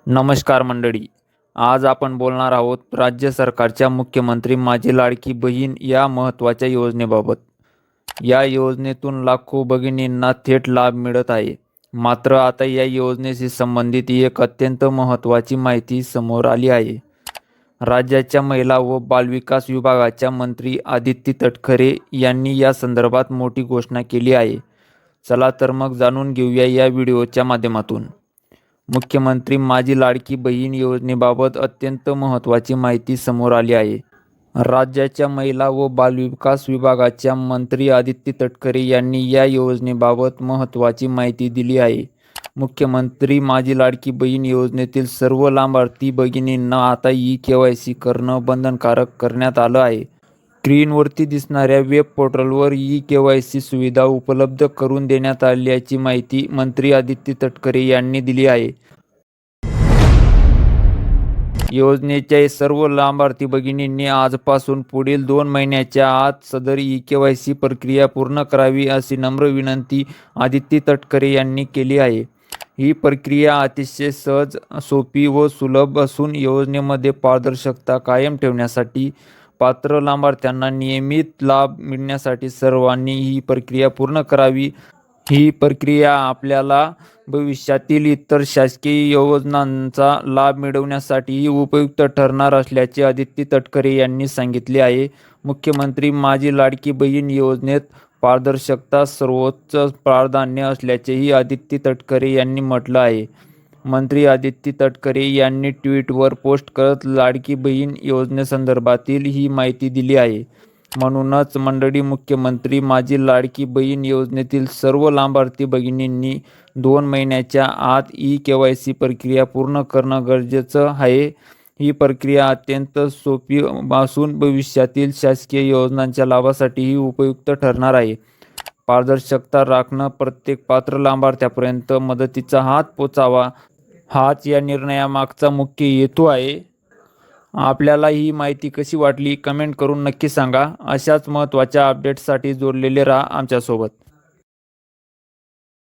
नमस्कार मंडळी. आज आपण बोलणार आहोत राज्य सरकारच्या मुख्यमंत्री माझी लाडकी बहीण या महत्त्वाच्या योजनेबाबत. या योजनेतून लाखो भगिनींना थेट लाभ मिळत आहे. मात्र आता या योजनेशी संबंधित एक अत्यंत महत्त्वाची माहिती समोर आली आहे. राज्याच्या महिला व बालविकास विभागाच्या मंत्री आदिती तटकरे यांनी या संदर्भात मोठी घोषणा केली आहे. चला तर मग जाणून घेऊया या व्हिडिओच्या माध्यमातून. मुख्यमंत्री माझी लाडकी बहीण योजनेबाबत अत्यंत महत्त्वाची माहिती समोर आली आहे. राज्याच्या महिला व बालविकास विभागाच्या मंत्री आदिती तटकरे यांनी या योजनेबाबत महत्त्वाची माहिती दिली आहे. मुख्यमंत्री माझी लाडकी बहीण योजनेतील सर्व लाभार्थी भगिनींना आता ई-केवायसी करणं बंधनकारक करण्यात आलं आहे. स्क्रीनवरती दिसणाऱ्या वेब पोर्टलवर ई-केवायसी सुविधा उपलब्ध करून देण्यात आल्याची माहिती मंत्री आदिती तटकरे यांनी दिली आहे. योजनेच्या सर्व लाभार्थी भगिनींनी आजपासून पुढील 2 महिन्याच्या आत सदर ई-केवायसी प्रक्रिया पूर्ण करावी अशी नम्र विनंती आदिती तटकरे यांनी केली आहे. ही प्रक्रिया अतिशय सहज, सोपी व सुलभ असून योजनेमध्ये पारदर्शकता कायम ठेवण्यासाठी पात्र लाभार्थ्यांना नियमित लाभ मिळण्यासाठी सर्वांनी ही प्रक्रिया पूर्ण करावी. ही प्रक्रिया आपल्याला भविष्यातील इतर शासकीय योजनांचा लाभ मिळवण्यासाठीही उपयुक्त ठरणार असल्याचे आदिती तटकरे यांनी सांगितले आहे. मुख्यमंत्री माझी लाडकी बहीण योजनेत पारदर्शकता सर्वोच्च प्राधान्य असल्याचेही आदिती तटकरे यांनी म्हटलं आहे. मंत्री आदिती तटकरे यांनी ट्विटवर पोस्ट करत लाडकी बहीण योजनेसंदर्भातील ही माहिती दिली आहे. म्हणूनच मंडळी, मुख्यमंत्री माझी लाडकी बहीण योजनेतील सर्व लाभार्थी भगिनींनी 2 महिन्याच्या आत ई-केवायसी प्रक्रिया पूर्ण करणं गरजेचं आहे. ही प्रक्रिया अत्यंत सोपी असून भविष्यातील शासकीय योजनांच्या लाभासाठीही उपयुक्त ठरणार आहे. पारदर्शकता राखणं, प्रत्येक पात्र लाभार्थ्यापर्यंत मदतीचा हात पोचावा, हाच या निर्णयामागचा मुख्य हेतू आहे. आपल्याला ही माहिती कशी वाटली कमेंट करून नक्की सांगा. अशाच महत्त्वाच्या अपडेट्ससाठी जोडलेले राहा आमच्यासोबत.